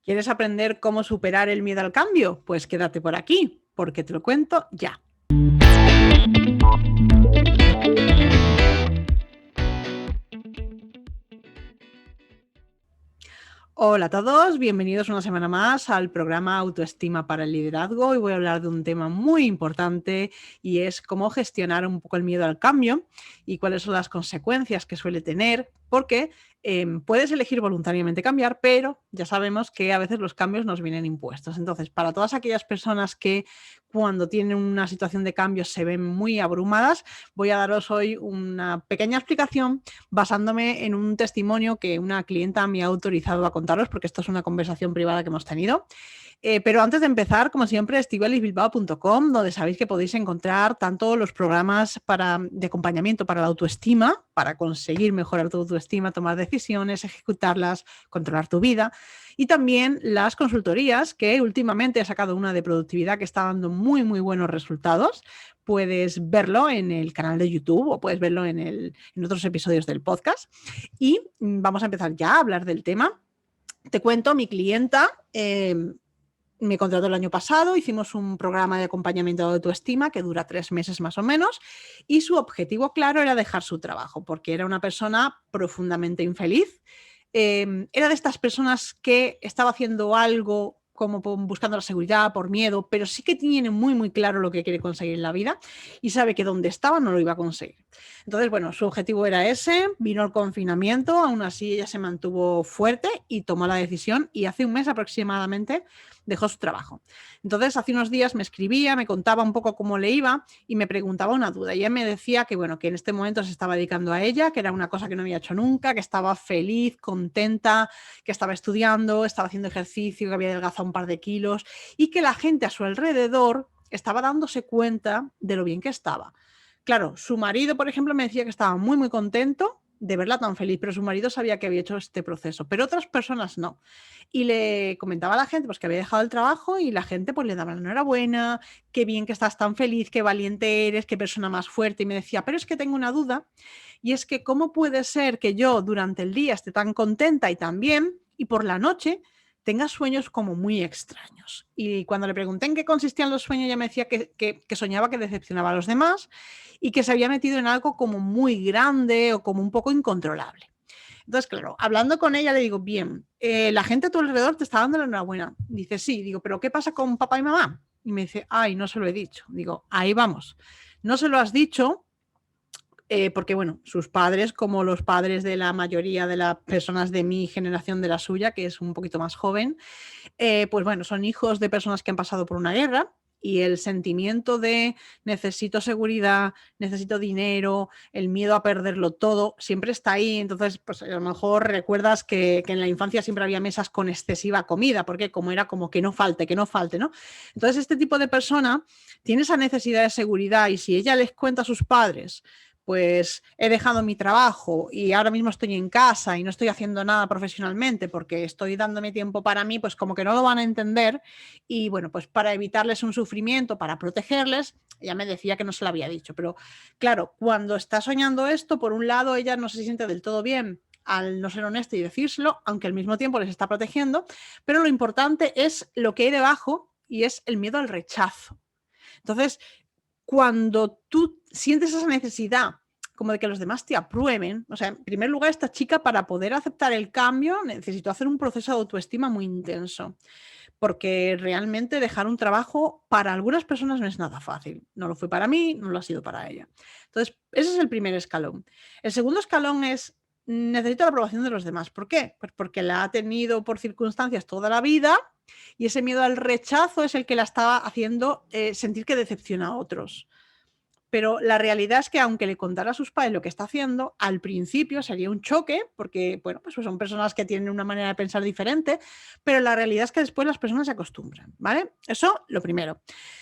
¿Quieres aprender cómo superar el miedo al cambio? Pues quédate por aquí, porque te lo cuento ya. Hola a todos, bienvenidos una semana más al programa Autoestima para el Liderazgo. Hoy voy a hablar de un tema muy importante y es cómo gestionar un poco el miedo al cambio y cuáles son las consecuencias que suele tener, porque puedes elegir voluntariamente cambiar, pero ya sabemos que a veces los cambios nos vienen impuestos. Entonces, para todas aquellas personas que cuando tienen una situación de cambio se ven muy abrumadas, voy a daros hoy una pequeña explicación basándome en un testimonio que una clienta me ha autorizado a contaros, porque esto es una conversación privada que hemos tenido. Pero antes de empezar, como siempre, estivalisbilbao.com, donde sabéis que podéis encontrar tanto los programas de acompañamiento para la autoestima, para conseguir mejorar tu autoestima, tomar decisiones, ejecutarlas, controlar tu vida, y también las consultorías, que últimamente he sacado una de productividad que está dando muy, muy buenos resultados. Puedes verlo en el canal de YouTube o puedes verlo en otros episodios del podcast. Y vamos a empezar ya a hablar del tema. Te cuento, mi clienta me contrató el año pasado, hicimos un programa de acompañamiento de autoestima que dura 3 meses más o menos, y su objetivo claro era dejar su trabajo, porque era una persona profundamente infeliz. Era de estas personas que estaba haciendo algo como buscando la seguridad, por miedo, pero sí que tiene muy, muy claro lo que quiere conseguir en la vida y sabe que donde estaba no lo iba a conseguir. Entonces, bueno, su objetivo era ese, vino el confinamiento, aún así ella se mantuvo fuerte y tomó la decisión y hace un mes aproximadamente dejó su trabajo. Entonces, hace unos días me escribía, me contaba un poco cómo le iba y me preguntaba una duda. Y ella me decía que, bueno, que en este momento se estaba dedicando a ella, que era una cosa que no había hecho nunca, que estaba feliz, contenta, que estaba estudiando, estaba haciendo ejercicio, que había adelgazado un par de kilos y que la gente a su alrededor estaba dándose cuenta de lo bien que estaba. Claro, su marido, por ejemplo, me decía que estaba muy, muy contento de verla tan feliz, pero su marido sabía que había hecho este proceso, pero otras personas no. Y le comentaba a la gente pues, que había dejado el trabajo y la gente pues, le daba la enhorabuena, qué bien que estás tan feliz, qué valiente eres, qué persona más fuerte. Y me decía, pero es que tengo una duda, y es que cómo puede ser que yo durante el día esté tan contenta y tan bien, y por la noche tenga sueños como muy extraños. Y cuando le pregunté en qué consistían los sueños, ella me decía que soñaba que decepcionaba a los demás y que se había metido en algo como muy grande o como un poco incontrolable. Entonces, claro, hablando con ella le digo, bien, la gente a tu alrededor te está dando la enhorabuena. Dice, sí, digo, pero ¿qué pasa con papá y mamá? Y me dice, ay, no se lo he dicho. Digo, ahí vamos. No se lo has dicho porque, bueno, sus padres, como los padres de la mayoría de las personas de mi generación, de la suya, que es un poquito más joven, pues bueno, son hijos de personas que han pasado por una guerra y el sentimiento de necesito seguridad, necesito dinero, el miedo a perderlo todo, siempre está ahí. Entonces, pues a lo mejor recuerdas que en la infancia siempre había mesas con excesiva comida, porque como era como que no falte, ¿no? Entonces, este tipo de persona tiene esa necesidad de seguridad y si ella les cuenta a sus padres, pues he dejado mi trabajo y ahora mismo estoy en casa y no estoy haciendo nada profesionalmente porque estoy dándome tiempo para mí, pues como que no lo van a entender y bueno, pues para evitarles un sufrimiento, para protegerles, ella me decía que no se lo había dicho, pero claro, cuando está soñando esto, por un lado ella no se siente del todo bien al no ser honesta y decírselo, aunque al mismo tiempo les está protegiendo, pero lo importante es lo que hay debajo y es el miedo al rechazo. Entonces, cuando tú sientes esa necesidad como de que los demás te aprueben, o sea, en primer lugar, esta chica para poder aceptar el cambio necesitó hacer un proceso de autoestima muy intenso, porque realmente dejar un trabajo para algunas personas no es nada fácil. No lo fue para mí, no lo ha sido para ella. Entonces, ese es el primer escalón. El segundo escalón es necesito la aprobación de los demás. ¿Por qué? Pues porque la ha tenido por circunstancias toda la vida y ese miedo al rechazo es el que la estaba haciendo sentir que decepciona a otros. Pero la realidad es que aunque le contara a sus padres lo que está haciendo, al principio sería un choque, porque bueno, pues son personas que tienen una manera de pensar diferente, pero la realidad es que después las personas se acostumbran, ¿vale? Eso lo primero.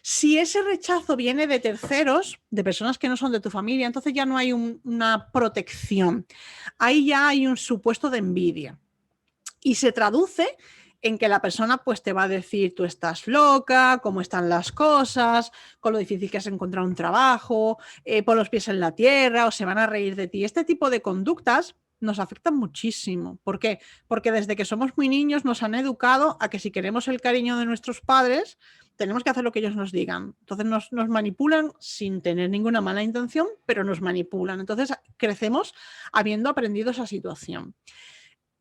Si ese rechazo viene de terceros, de personas que no son de tu familia, entonces ya no hay una protección. Ahí ya hay un supuesto de envidia. Y se traduce en que la persona pues te va a decir tú estás loca, cómo están las cosas, con lo difícil que es encontrar un trabajo, pon los pies en la tierra o se van a reír de ti. Este tipo de conductas nos afectan muchísimo. ¿Por qué? Porque desde que somos muy niños nos han educado a que si queremos el cariño de nuestros padres, tenemos que hacer lo que ellos nos digan. Entonces nos manipulan sin tener ninguna mala intención, pero nos manipulan. Entonces crecemos habiendo aprendido esa situación.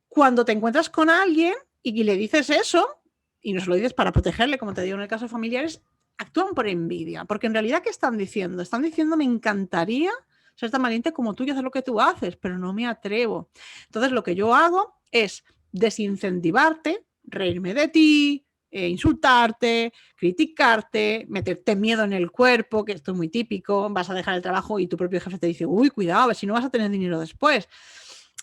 Cuando te encuentras con alguien y le dices eso, y nos lo dices para protegerle, como te digo en el caso de familiares, actúan por envidia. Porque en realidad, ¿qué están diciendo? Están diciendo, me encantaría ser tan valiente como tú y hacer lo que tú haces, pero no me atrevo. Entonces lo que yo hago es desincentivarte, reírme de ti, insultarte, criticarte, meterte miedo en el cuerpo, que esto es muy típico, vas a dejar el trabajo y tu propio jefe te dice, uy, cuidado, a ver si no vas a tener dinero después.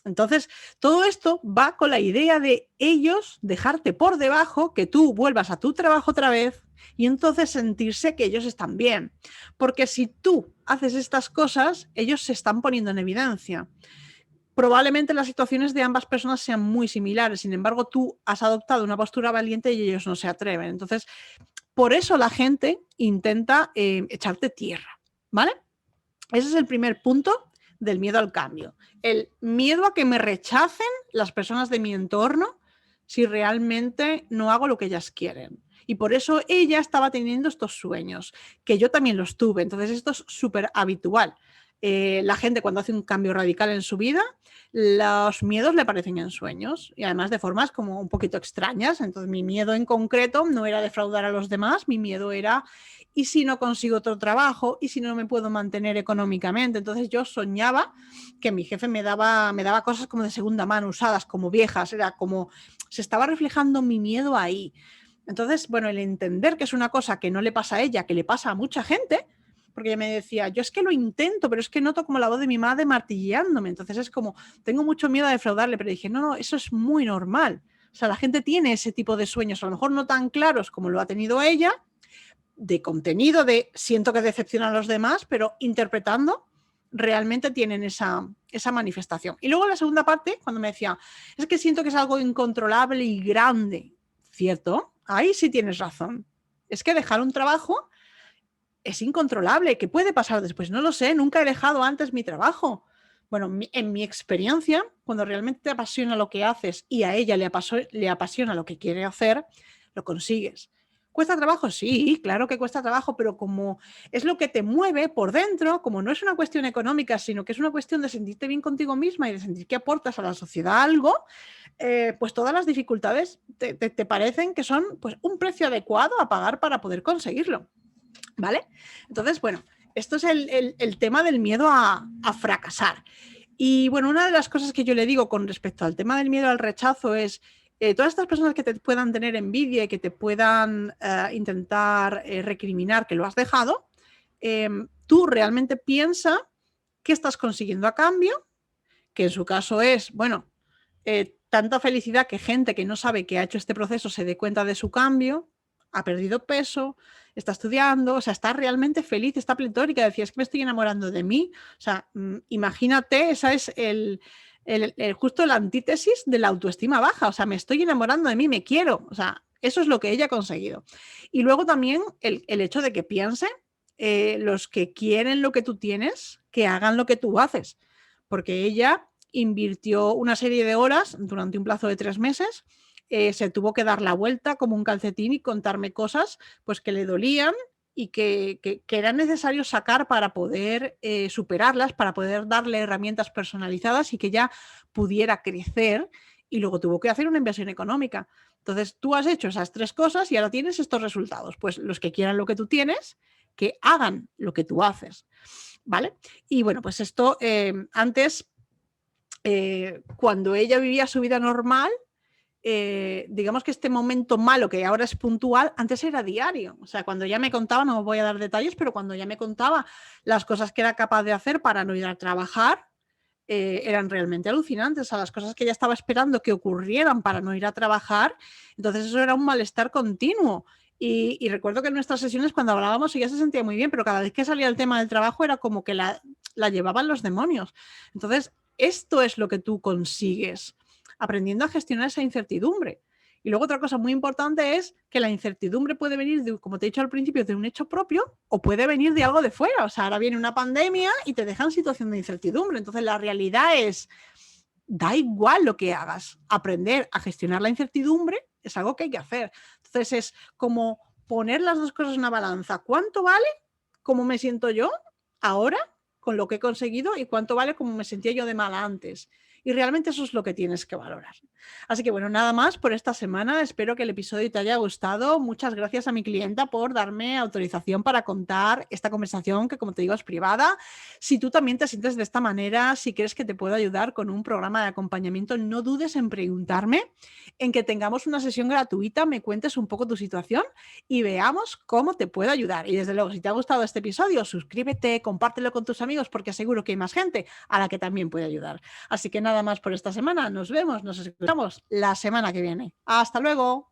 Entonces, todo esto va con la idea de ellos dejarte por debajo, que tú vuelvas a tu trabajo otra vez y entonces sentirse que ellos están bien. Porque si tú haces estas cosas, ellos se están poniendo en evidencia. Probablemente las situaciones de ambas personas sean muy similares, sin embargo, tú has adoptado una postura valiente y ellos no se atreven. Entonces, por eso la gente intenta echarte tierra, ¿vale? Ese es el primer punto del miedo al cambio. El miedo a que me rechacen las personas de mi entorno si realmente no hago lo que ellas quieren. Y por eso ella estaba teniendo estos sueños, que yo también los tuve. Entonces esto es súper habitual. La gente cuando hace un cambio radical en su vida, los miedos le aparecen en sueños y además de formas como un poquito extrañas. Entonces mi miedo en concreto no era defraudar a los demás, mi miedo era ¿y si no consigo otro trabajo? ¿Y si no me puedo mantener económicamente? Entonces yo soñaba que mi jefe me daba cosas como de segunda mano, usadas, como viejas, era como, se estaba reflejando mi miedo ahí. Entonces, bueno, el entender que es una cosa que no le pasa a ella, que le pasa a mucha gente, porque ella me decía, yo es que lo intento, pero es que noto como la voz de mi madre martilleándome. Entonces es como, tengo mucho miedo a defraudarle, pero dije, no, eso es muy normal. O sea, la gente tiene ese tipo de sueños, a lo mejor no tan claros como lo ha tenido ella, de contenido, de siento que decepcionan a los demás, pero interpretando realmente tienen esa manifestación. Y luego la segunda parte, cuando me decía, es que siento que es algo incontrolable y grande. ¿Cierto? Ahí sí tienes razón. Es que dejar un trabajo es incontrolable. ¿Qué puede pasar después? No lo sé, nunca he dejado antes mi trabajo. Bueno, en mi experiencia, cuando realmente te apasiona lo que haces y a ella le apasiona lo que quiere hacer, lo consigues. ¿Cuesta trabajo? Sí, claro que cuesta trabajo, pero como es lo que te mueve por dentro, como no es una cuestión económica, sino que es una cuestión de sentirte bien contigo misma y de sentir que aportas a la sociedad algo, pues todas las dificultades te parecen que son pues, un precio adecuado a pagar para poder conseguirlo. ¿Vale? Entonces, bueno, esto es el tema del miedo a fracasar. Y bueno, una de las cosas que yo le digo con respecto al tema del miedo al rechazo es, todas estas personas que te puedan tener envidia y que te puedan intentar recriminar que lo has dejado, tú realmente piensa qué estás consiguiendo a cambio, que en su caso es, bueno, tanta felicidad que gente que no sabe que ha hecho este proceso se dé cuenta de su cambio, ha perdido peso, está estudiando, o sea, está realmente feliz, está pletórica, decía, es que me estoy enamorando de mí. O sea, imagínate, esa es justo la antítesis de la autoestima baja, o sea, me estoy enamorando de mí, me quiero, o sea, eso es lo que ella ha conseguido. Y luego también el hecho de que piense los que quieren lo que tú tienes, que hagan lo que tú haces, porque ella invirtió una serie de horas durante un plazo de 3 meses, se tuvo que dar la vuelta como un calcetín y contarme cosas pues que le dolían y que era necesario sacar para poder superarlas, para poder darle herramientas personalizadas y que ya pudiera crecer, y luego tuvo que hacer una inversión económica. Entonces tú has hecho esas 3 cosas y ahora tienes estos resultados. Pues los que quieran lo que tú tienes, que hagan lo que tú haces, ¿vale? Y bueno, pues esto antes, cuando ella vivía su vida normal, digamos que este momento malo que ahora es puntual, antes era diario. O sea, cuando ella me contaba, no voy a dar detalles, pero cuando ella me contaba las cosas que era capaz de hacer para no ir a trabajar, eran realmente alucinantes. O sea, las cosas que ella estaba esperando que ocurrieran para no ir a trabajar, entonces eso era un malestar continuo. Y recuerdo que en nuestras sesiones, cuando hablábamos, ella se sentía muy bien, pero cada vez que salía el tema del trabajo era como que la llevaban los demonios. Entonces, esto es lo que tú consigues aprendiendo a gestionar esa incertidumbre. Y luego otra cosa muy importante es que la incertidumbre puede venir, como te he dicho al principio, de un hecho propio o puede venir de algo de fuera. O sea, ahora viene una pandemia y te deja en situación de incertidumbre. Entonces la realidad es, da igual lo que hagas. Aprender a gestionar la incertidumbre es algo que hay que hacer. Entonces es como poner las dos cosas en una balanza. ¿Cuánto vale cómo me siento yo ahora con lo que he conseguido y cuánto vale cómo me sentía yo de mala antes? Y realmente eso es lo que tienes que valorar. Así que bueno, nada más por esta semana. Espero que el episodio te haya gustado. Muchas gracias a mi clienta por darme autorización para contar esta conversación que, como te digo, es privada. Si tú también te sientes de esta manera, si crees que te puedo ayudar con un programa de acompañamiento, no dudes en preguntarme, en que tengamos una sesión gratuita, me cuentes un poco tu situación y veamos cómo te puedo ayudar. Y desde luego, si te ha gustado este episodio, suscríbete, compártelo con tus amigos porque seguro que hay más gente a la que también puede ayudar. Así que nada más por esta semana. Nos vemos, nos escuchamos la semana que viene. ¡Hasta luego!